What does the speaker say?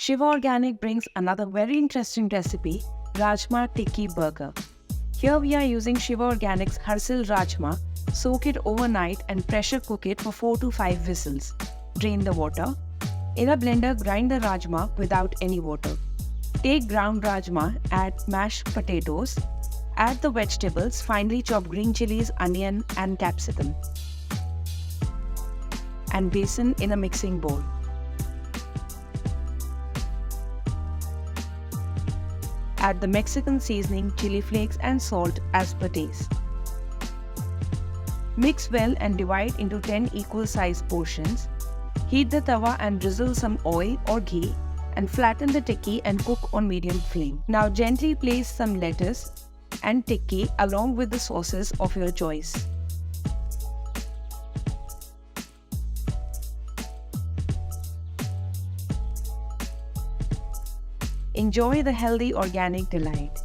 Shiva Organic brings another very interesting recipe, Rajma Tikki Burger. Here we are using Shiva Organic's Harshil Rajma. Soak it overnight and pressure cook it for 4 to 5 whistles. Drain the water. In a blender, grind the rajma without any water. Take ground rajma, add mashed potatoes, add the vegetables, finely chopped green chilies, onion and capsicum, and besan in a mixing bowl. Add the Mexican seasoning, chili flakes and salt as per taste. Mix well and divide into 10 equal-sized portions. Heat the tawa and drizzle some oil or ghee and flatten the tikki and cook on medium flame. Now gently place some lettuce and tikki along with the sauces of your choice. Enjoy the healthy organic delight.